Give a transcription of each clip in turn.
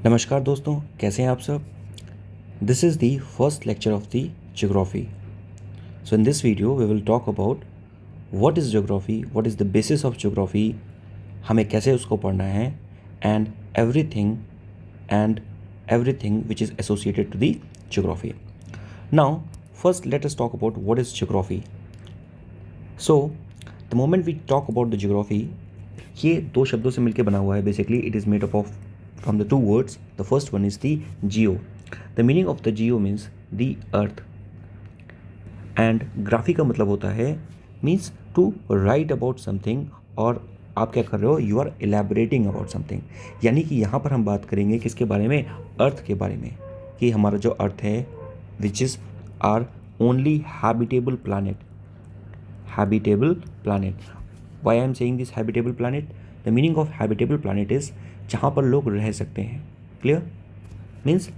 नमस्कार दोस्तों, कैसे हैं आप सब। This is the first lecture of the geography. So in this video we will talk about what is geography, what is the basis of geography, हमें कैसे उसको पढ़ना है, and everything and everything which is associated to the geography. Now first let us talk about what is geography. So the moment we talk about the geography, ये दो शब्दों से मिलकर बना हुआ है. Basically it is made up of from the two words. The first one is the geo. The meaning of the geo means the earth, and graphy का मतलब होता है means to write about something. और आप क्या कर रहे हो, you are elaborating about something. यानी कि यहाँ पर हम बात करेंगे किसके बारे में, अर्थ के बारे में, कि हमारा जो अर्थ है which is our only habitable planet. Habitable planet. Why I am saying this habitable planet? The meaning of habitable planet is जहाँ पर लोग रह सकते हैं. क्लियर मीन्स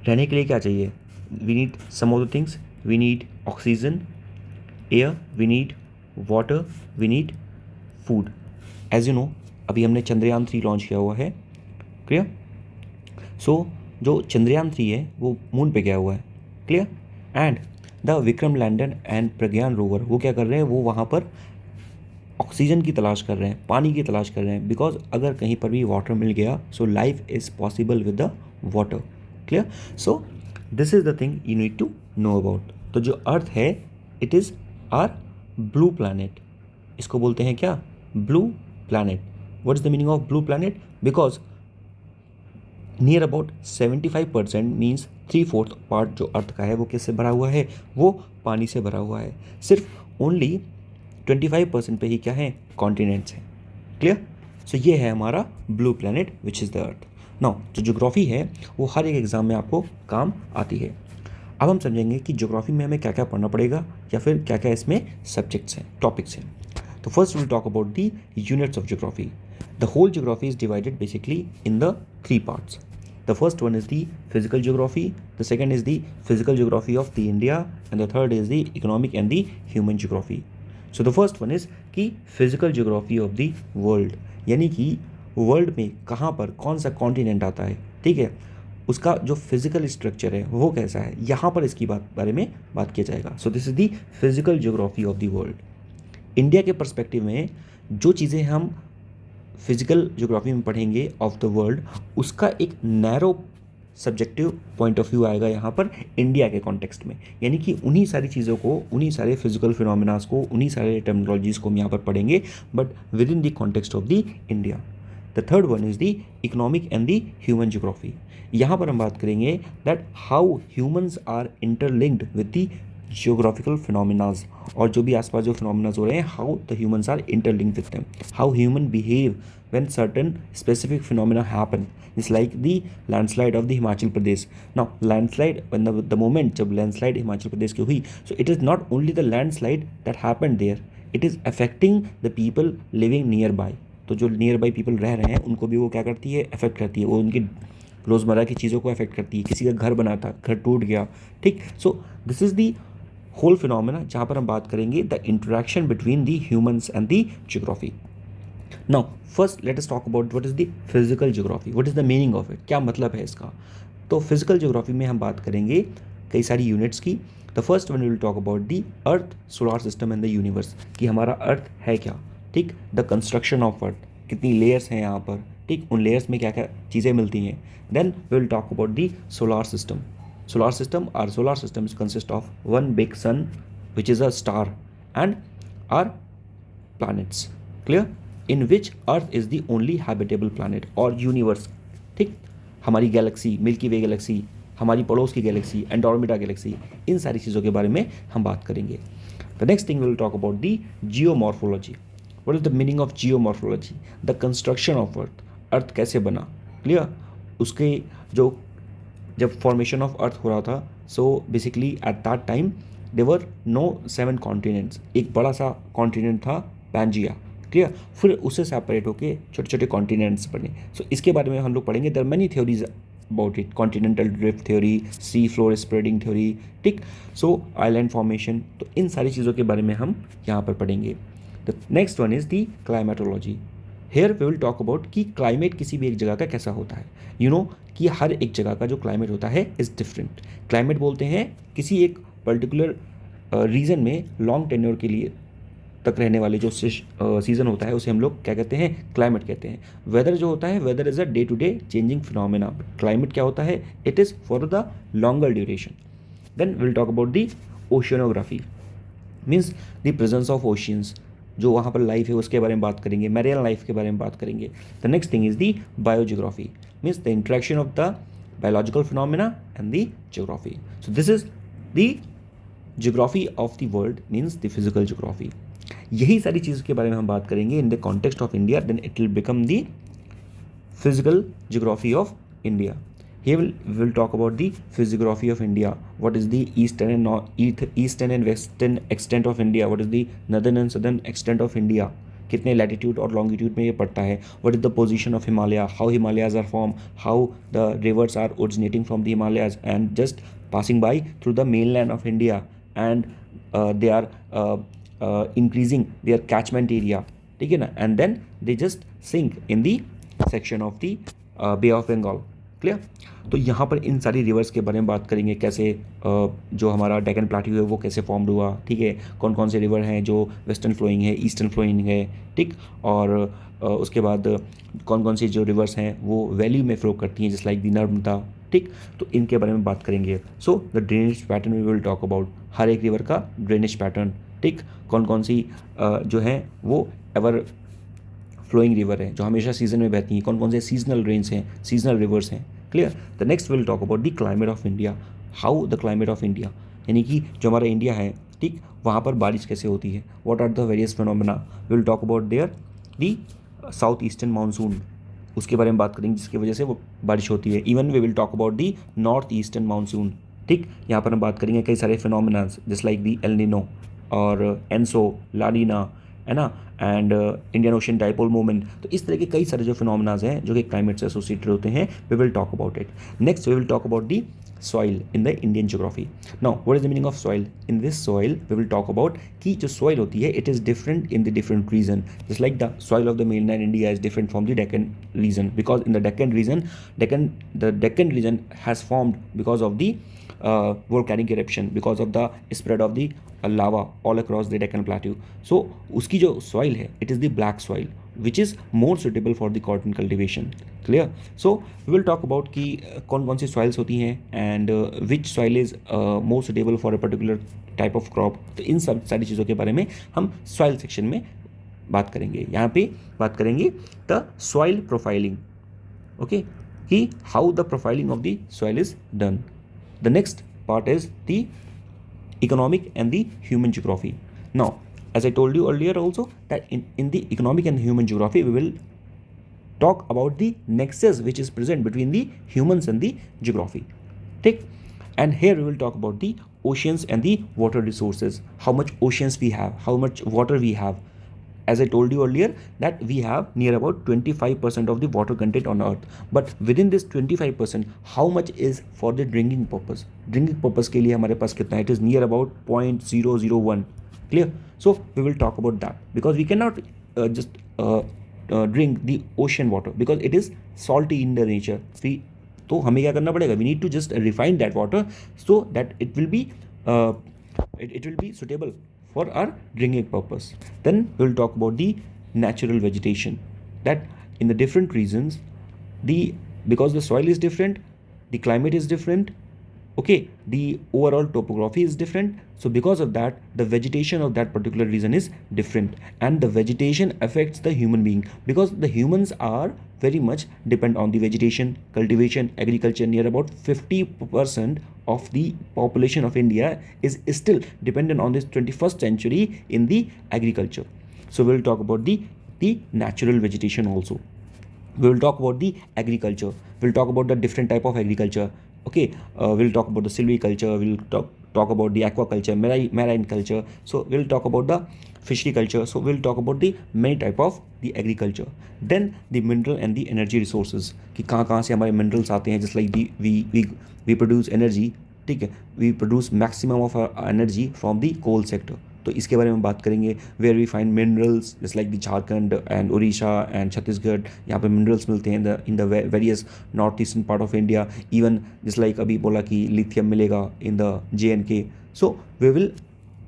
रहने के लिए क्या चाहिए, we need some of the things. We need oxygen, air, we need water, we need food. As you know, अभी हमने चंद्रयान 3 लॉन्च किया हुआ है. क्लियर. सो जो चंद्रयान 3 है वो मून पे गया हुआ है. Clear. And the Vikram lander and Pragyan rover वो क्या कर रहे हैं, वो वहाँ पर ऑक्सीजन की तलाश कर रहे हैं, पानी की तलाश कर रहे हैं. बिकॉज अगर कहीं पर भी वाटर मिल गया so life is possible with the water. Clear. So this is the thing you need to know about. तो जो अर्थ है it is our blue planet. इसको बोलते हैं क्या, blue planet. What is the meaning of blue planet? Because near about 75% means 3/4 part जो earth का है वो किससे भरा हुआ है, वो पानी से भरा हुआ है. सिर्फ ओनली 25% पे ही क्या है, कॉन्टिनेंट्स हैं. क्लियर. सो ये है हमारा blue planet which is the earth. Now जो ज्योग्राफी है वो हर एक एग्जाम में आपको काम आती है. अब हम समझेंगे कि ज्योग्राफी में हमें क्या क्या पढ़ना पड़ेगा या फिर क्या क्या इसमें सब्जेक्ट्स हैं, टॉपिक्स हैं. तो first will talk about the units of geography. The whole geography is divided basically in the 3 parts. The first one is the physical geography, the second is the physical geography of the India, and the third is the economic and the human geography. So the first one is कि physical geography of the world, यानी कि world में कहाँ पर कौन सा continent आता है, ठीक है, उसका जो फिजिकल स्ट्रक्चर है वो कैसा है, यहाँ पर इसकी बारे में बात किया जाएगा. सो this is the physical geography of the world. India के पर्सपेक्टिव में जो चीज़ें हम फिजिकल ज्योग्राफी में पढ़ेंगे ऑफ द वर्ल्ड, उसका एक narrow subjective point of view आएगा यहाँ पर इंडिया के कॉन्टेक्स्ट में. यानी कि उन्हीं सारी चीज़ों को, उन्हीं सारे फिजिकल फिनोमिनास को, उन्हीं सारे टर्मिनोलॉजीज़ को हम यहाँ पर पढ़ेंगे, but within the context of the India. The third one is the economic and the human geography. यहाँ पर हम बात करेंगे that how humans are interlinked with the geographical phenomena, और जो भी आसपास जो फिनोमिनाज हो रहे हैं, how the humans are interlinked with them, how human behave when certain specific phenomena happen. It's like the landslide of the Himachal Pradesh. Now landslide, when the moment जब landslide Himachal Pradesh की हुई, so it is not only the landslide that happened there, it is affecting the people living nearby. तो जो nearby people रह रहे हैं उनको भी वो क्या करती है, अफेक्ट करती है. वो उनकी रोज़मर्रा की चीज़ों को अफेक्ट करती है. किसी का घर बना था, घर टूट गया, ठीक. So this is the whole phenomena जहाँ पर हम बात करेंगे the interaction between the humans and the geography. Now first let us talk about what is the physical geography, what is the meaning of it, क्या मतलब है इसका. तो physical geography में हम बात करेंगे कई सारी यूनिट्स की. The first one will talk about the earth, solar system and the universe, कि हमारा अर्थ है क्या, ठीक. द कंस्ट्रक्शन ऑफ अर्थ, कितनी लेयर्स हैं यहाँ पर, ठीक, उन लेयर्स में क्या क्या चीज़ें मिलती हैं. Then we will talk about the solar system. Solar system, our solar system is consist of one big sun which is a star and our planets. Clear. In which earth is the only habitable planet और universe, ठीक. हमारी Galaxy, milky वे Galaxy, हमारी पड़ोस की Galaxy, Andromeda Galaxy, इन सारी चीज़ों के बारे में हम बात करेंगे. The next thing will talk about the geomorphology. What is the meaning of geomorphology? The construction of earth, earth कैसे बना. क्लियर. उसके जो जब फॉर्मेशन ऑफ अर्थ हो रहा था, so basically at that time there were no 7 continents. एक बड़ा सा कॉन्टिनेंट था पैंजिया. क्लियर. फिर उससे सेपरेट होके छोटे छोटे कॉन्टिनेंट्स बने. सो इसके बारे में हम लोग पढ़ेंगे. There many theories about it, continental drift theory, sea floor spreading theory, ठीक. सो आइलैंड फॉर्मेशन, तो इन सारी चीज़ों के बारे में हम यहाँ पर पढ़ेंगे. The next one is the climatology. Here we will talk about कि क्लाइमेट किसी भी एक जगह का कैसा होता है. यू नो कि हर एक जगह का जो क्लाइमेट होता है इज़ डिफरेंट. क्लाइमेट बोलते हैं किसी एक पर्टिकुलर रीजन में लॉन्ग टेन्योर के लिए तक रहने वाले जो सीज़न होता है उसे हम लोग क्या कहते हैं, क्लाइमेट कहते हैं. वेदर जो होता है, weather is a day to day changing phenomena. Climate क्या होता है, it is for the longer duration. Then will talk about the oceanography, means the presence of oceans, जो वहाँ पर लाइफ है उसके बारे में बात करेंगे, मैरिन लाइफ के बारे में बात करेंगे. The next thing is the biogeography, means the interaction of the biological phenomena and the geography. So this is the geography of the world, means the physical geography. यही सारी चीज़ों के बारे में हम बात करेंगे in the context of India. Then it will become the physical geography of India. Here we will talk about the physiography of India. What is the eastern and western extent of India? What is the northern and southern extent of India? कितने latitude और longitude में ये पड़ता है. What is the position of Himalaya? How Himalayas are formed? How the rivers are originating from the Himalayas and just passing by through the mainland of India, and they are increasing their catchment area. ठीक है ना. And then they just sink in the section of the Bay of Bengal. Clear. तो यहाँ पर इन सारी reverse के बारे में बात करेंगे, कैसे जो हमारा डेक्कन प्लेट्यू है वो कैसे फॉर्म्ड हुआ. ठीक है. कौन कौन से रिवर हैं जो वेस्टर्न फ्लोइंग है, ईस्टर्न फ्लोइंग है. ठीक. और उसके बाद कौन कौन सी जो रिवर्स हैं वो वैली में फ्लो करती हैं, जस्ट लाइक दी नर्मदा. ठीक. तो इनके बारे में बात करेंगे. So the drainage pattern we will talk about, हर एक रिवर का ड्रेनेज पैटर्न. ठीक. कौन कौन सी जो हैं वो एवर फ्लोइंग रिवर है जो हमेशा सीजन में बहती हैं, कौन कौन से सीजनल रेंज हैं, सीजनल रिवर्स हैं. Clear. The next will talk about the climate of India. How the climate of India, यानी कि जो हमारा इंडिया है, ठीक, वहाँ पर बारिश कैसे होती है. What are the various phenomena. Will talk about there the south eastern monsoon, उसके बारे में बात करेंगे जिसकी वजह से वो बारिश होती है. Even we will talk about the north eastern monsoon. ठीक. यहाँ पर हम बात करेंगे कई सारे phenomenas just like the El Nino और एनसो, लानीना, है ना, and Indian Ocean dipole movement. तो इस तरह के कई सारे जो फिनोमेनाज हैं जो कि क्लाइमेट से एसोसिएटेड होते हैं, we will talk about it. Next we will talk about the soil in the Indian geography. Now what is the meaning of soil. In this soil we will talk about कि जो soil होती है it is different in the different region, just like the soil of the mainland India is different from the Deccan region, because in the Deccan region has formed because of the volcanic eruption, because of the spread of the lava all across the Deccan Plateau. So उसकी जो soil है it is the black soil which is more suitable for the cotton cultivation. Clear. So we will talk about कि कौन कौन सी soils होती हैं and which soil is more suitable for a particular type of crop. तो इन सब सारी चीज़ों के बारे में हम soil section में बात करेंगे. यहाँ पे बात करेंगे the soil profiling. Okay, कि how the profiling of the soil is done. The next part is the economic and the human geography. Now, as I told you earlier also that in the economic and human geography, we will talk about the nexus which is present between the humans and the geography. Take, and here we will talk about the oceans and the water resources, how much oceans we have, how much water we have. As I told you earlier that we have near about 25% of the water content on earth, but within this 25% how much is for the drinking purpose. Drinking purpose के लिए हमारे पास कितना, it is near about 0.001. Clear. So we will talk about that because we cannot just drink the ocean water because it is salty in the nature. तो हमें क्या करना पड़ेगा, we need to just refine that water so that it will be suitable for our drinking purpose. Then we will talk about the natural vegetation, that in the different regions, because the soil is different, the climate is different, okay, the overall topography is different. So because of that, the vegetation of that particular region is different, and the vegetation affects the human being because the humans are very much depend on the vegetation, cultivation, agriculture. Near about 50% of the population of India is still dependent on this 21st century in the agriculture. So we will talk about the natural vegetation also. We will talk about the agriculture. We will talk about the different type of agriculture. Okay, we will talk about the silviculture. We will talk about the aquaculture, marine culture. So we will talk about the fishery culture. So we will talk about the many type of the agriculture. Then the mineral and the energy resources, कि कहाँ से हमारे minerals आते हैं, just like we produce energy. ठीक है, we produce maximum of our energy from the coal sector. तो इसके बारे में बात करेंगे। Where we find minerals just like the Jharkhand and Orissa and Chhattisgarh, यहाँ पे मिनरल्स मिलते हैं in the various north eastern part of India. Even just like अभी बोला कि लिथियम मिलेगा in the JNK। So we will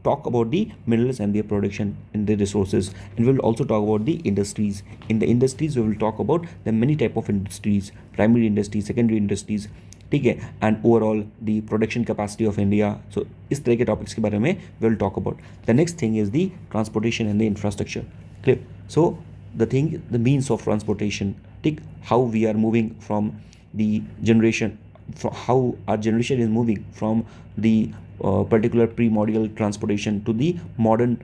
talk about the minerals and their production in the resources, and we will also talk about the industries. In the industries we will talk about the many type of industries, primary industries, secondary industries, ठीक है, and overall the production capacity of India. So इस तरह के topics के बारे में we will talk about. The next thing is the transportation and the infrastructure. Clear? So the thing, the means of transportation, ठीक, how we are moving from the generation, how our generation is moving from the particular primordial transportation to the modern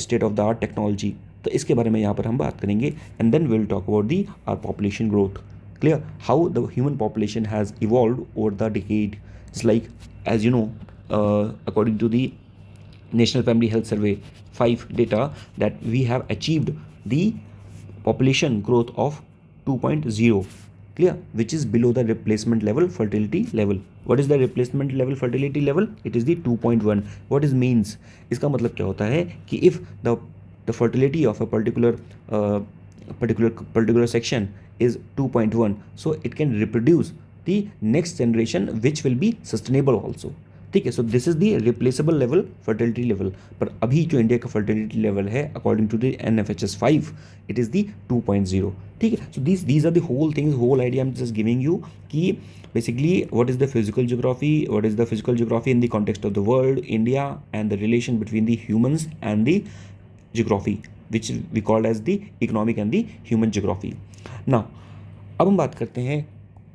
state of the art technology। तो इसके बारे में यहाँ पर हम बात करेंगे। And then will talk about the are population growth. Clear? How the human population has evolved over the decade. It's like as you know, according to the National Family Health Survey 5 data, that we have achieved the population growth of 2.0, clear, which is below the replacement level fertility level. What is the replacement level fertility level? It is the 2.1. What is means? इसका मतलब क्या होता है कि if the fertility of a particular section is 2.1, so it can reproduce the next generation which will be sustainable also। ठीक है, so this is the replaceable level fertility level. पर अभी जो इंडिया का फर्टिलिटी लेवल है according to the NFHS 5, it is the 2.0। ठीक है, so these are the whole things, whole idea I am just giving you कि basically what is the physical geography in the context of the world, India, and the relation between the humans and the geography which we called as the economic and the human geography. Now अब हम बात करते हैं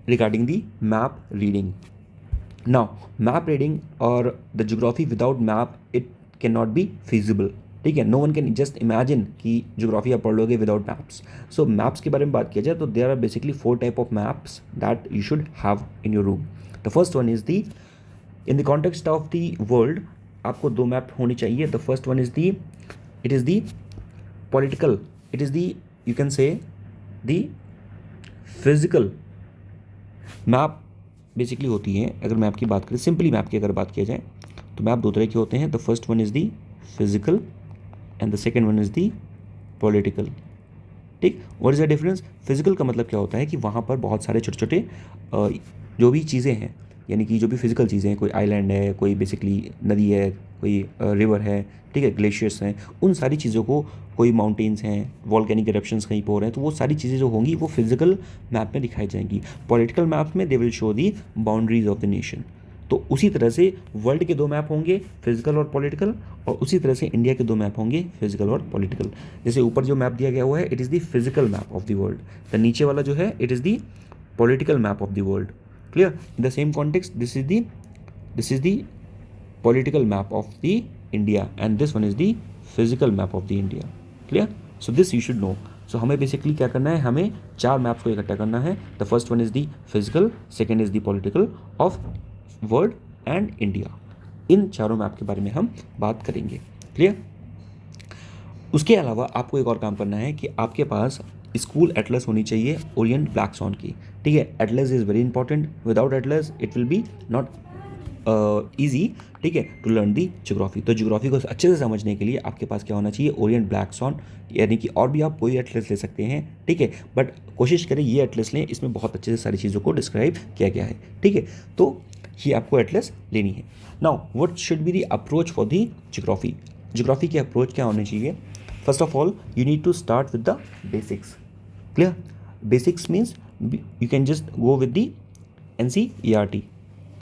regarding the map reading. Now, map reading or the geography without map, it cannot be feasible। ठीक है, no one can just imagine कि geography आप पढ़ लोगे विदाउट मैप्स। सो मैप्स के बारे में बात किया जाए तो there are basically 4 type of maps that you should have in your room. The first one is the, in the context of the world आपको 2 मैप होनी चाहिए। The first one is the, it is the political, it is the, you can say the physical map basically होती है। अगर map की बात करें, simply map की अगर बात किया जाए तो मैप 2 तरह के होते हैं। The first one is the physical and the second one is the political. ठीक, what is the difference? Physical का मतलब क्या होता है कि वहाँ पर बहुत सारे छोटे छोटे जो भी चीज़ें हैं, यानी कि जो भी फिजिकल चीज़ें हैं, कोई आइलैंड है, कोई बेसिकली नदी है, कोई रिवर है, ठीक है, ग्लेशियर्स हैं, उन सारी चीज़ों को, कोई माउंटेन्स हैं, वॉल्केनिक इरप्शंस कहीं पर हो रहे हैं, तो वो सारी चीज़ें जो होंगी वो फिजिकल मैप में दिखाई जाएंगी। पॉलिटिकल मैप में they will show the boundaries of the nation. तो उसी तरह से वर्ल्ड के 2 मैप होंगे, फिजिकल और पॉलिटिकल, और उसी तरह से इंडिया के 2 मैप होंगे, फिजिकल और पॉलिटिकल। जैसे ऊपर जो मैप दिया गया हुआ है, it is the physical map of the world. The नीचे वाला जो है, it is the political map of the world. Clear? In the same context, this is the political map of the India and this one is the physical map of the India। clear? so this you should know। so हमें basically क्या करना है, हमें 4 maps को इकट्ठा करना है। the first one is the physical, second is the political of world and India। इन चारों मैप के बारे में हम बात करेंगे। क्लियर? उसके अलावा आपको एक और काम करना है कि आपके पास स्कूल एटलस होनी चाहिए ओरिएंट ब्लैक सॉन की। ठीक है, Atlas is very important. Without Atlas it will be not easy, ठीक है, टू लर्न दी ज्योग्राफी। तो ज्योग्राफी को अच्छे से समझने के लिए आपके पास क्या होना चाहिए, ओरिएंट ब्लैक सॉन, यानी कि और भी आप कोई एटलस ले सकते हैं, ठीक है, बट कोशिश करें ये एटलस लें, इसमें बहुत अच्छे से सारी चीज़ों को डिस्क्राइब किया गया है। ठीक है, तो ये आपको एटलस लेनी है। Now what should be the approach for the geography? Geography की अप्रोच क्या होनी चाहिए? First of all you need to start with the basics. Clear? Basics means you can just go with the NCERT।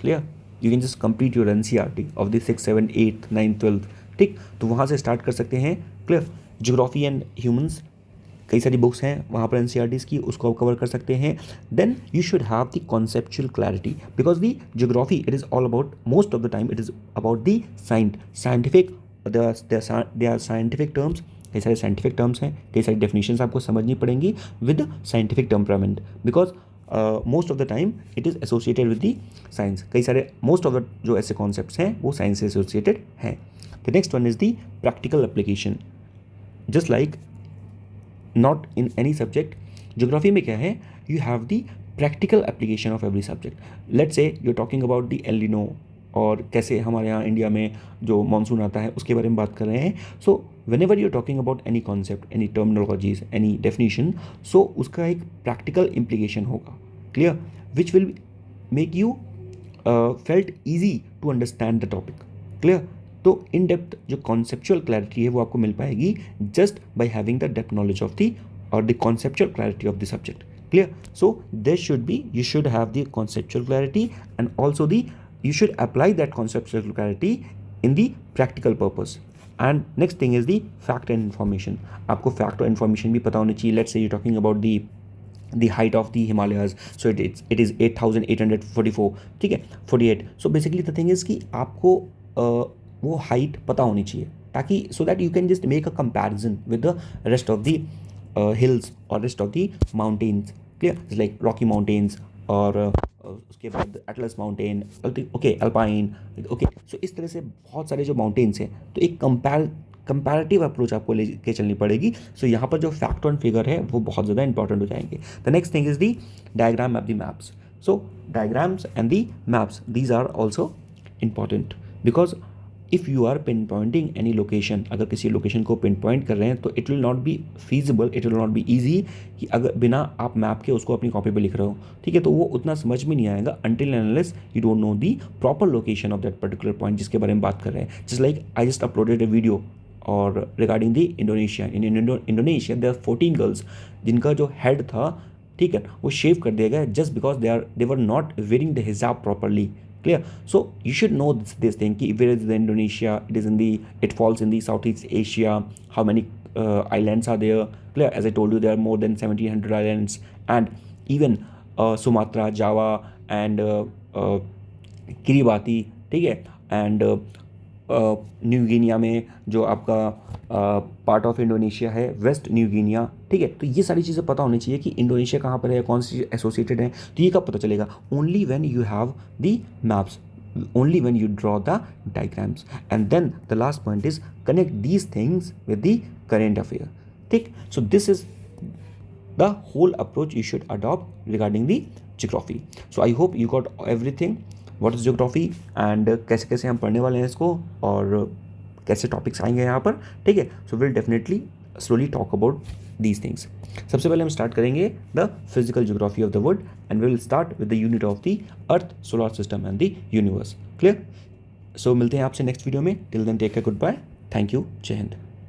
Clear? You can just complete your NCERT of the 6, 7, 8, 9, 12। ठीक, तो वहाँ से start कर सकते हैं। क्लियर? ज्योग्राफी एंड ह्यूमंस, कई सारी books हैं वहाँ पर NCERTs की, उसको आप कवर कर सकते हैं। Then you should have the conceptual clarity, because the geography it is all about, most of the time it is about the scientific, they are scientific terms, कई सारे साइंटिफिक टर्म्स हैं, कई सारी डेफिनेशंस आपको समझनी पड़ेंगी with scientific temperament, because most of the time it is associated with the science. कई सारे, मोस्ट ऑफ द जो ऐसे कॉन्सेप्ट्स हैं वो साइंस से एसोसिएटेड हैं। The next one is the practical application. Just like not in any subject, geography में क्या है, you have the practical application of every subject. Let's say you are talking about the El Nino, और कैसे हमारे यहाँ India में जो monsoon आता है उसके बारे में बात कर रहे हैं. So whenever you talking about any concept, any terminologies, any definition, so उसका एक प्रैक्टिकल इम्प्लीकेशन होगा, clear, which will make you felt easy to understand the topic, clear. तो इन डेप्थ जो कॉन्सेप्चुअल क्लैरिटी है वो आपको मिल पाएगी just by having the depth knowledge of the or the conceptual clarity of the subject, clear. So there should be, you should have the conceptual clarity, and also you should apply that conceptual clarity in the practical purpose. And next thing is the fact and information. आपको fact और information भी पता होनी चाहिए. Let's say you're talking about the height of the Himalayas, so it is 8,844, ठीक है, 48. So basically the thing is कि आपको वो height पता होनी चाहिए, ताकि so that you can just make a comparison with the rest of the hills or rest of the mountains, clear, it's like Rocky Mountains और उसके बाद Atlas mountain, okay, Alpine, okay. So इस तरह से बहुत सारे जो माउंटेन्स हैं, तो एक कंपैरेटिव अप्रोच आपको लेके चलनी पड़ेगी. सो यहाँ पर जो फैक्ट ऑन फिगर है वो बहुत ज़्यादा इंपॉर्टेंट हो जाएंगे. The next thing is the diagram map the maps. So diagrams and the maps, these are also important because if you are pinpointing any location, अगर किसी लोकेशन को pin point कर रहे हैं तो it will not be feasible, it will not be easy कि अगर बिना आप मैप के उसको अपनी कॉपी पे लिख रहे हो, ठीक है, तो वो उतना समझ में नहीं आएगा until and unless you don't know the proper location of that particular point जिसके बारे में बात कर रहे हैं. Just like I just uploaded a video और regarding the Indonesia. In Indonesia there are 14 girls जिनका जो head था, ठीक है, वो शेव कर दिया गया just because they were not wearing the hijab properly, clear. So you should know this thing कि where is the Indonesia, it falls in the Southeast Asia, how many islands are there, clear. As I told you, there are more than 1700 islands, and even Sumatra, Java and Kiribati, ठीक है, and new Guinea में जो आपका part of Indonesia है, waste new Guinea, ठीक है. तो ये सारी चीज़ें पता होनी चाहिए कि इंडोनेशिया कहाँ पर है, कौन सी एसोसिएटेड है. तो ये कब पता चलेगा? Only when you have the maps, only when you draw the diagrams. And then the last point is connect these things with the current affair, ठीक. So this is the whole approach you should adopt regarding the geography. So I hope you got everything. What is geography and कैसे कैसे हम पढ़ने वाले हैं इसको और कैसे टॉपिक्स आएंगे यहाँ पर, ठीक है. So will definitely slowly talk about these things. सबसे पहले हम स्टार्ट करेंगे the physical geography of the world and will start with the unit of the earth, solar system and the universe, clear. So मिलते हैं आपसे next video में. Till then take care, goodbye, thank you, Jai Hind.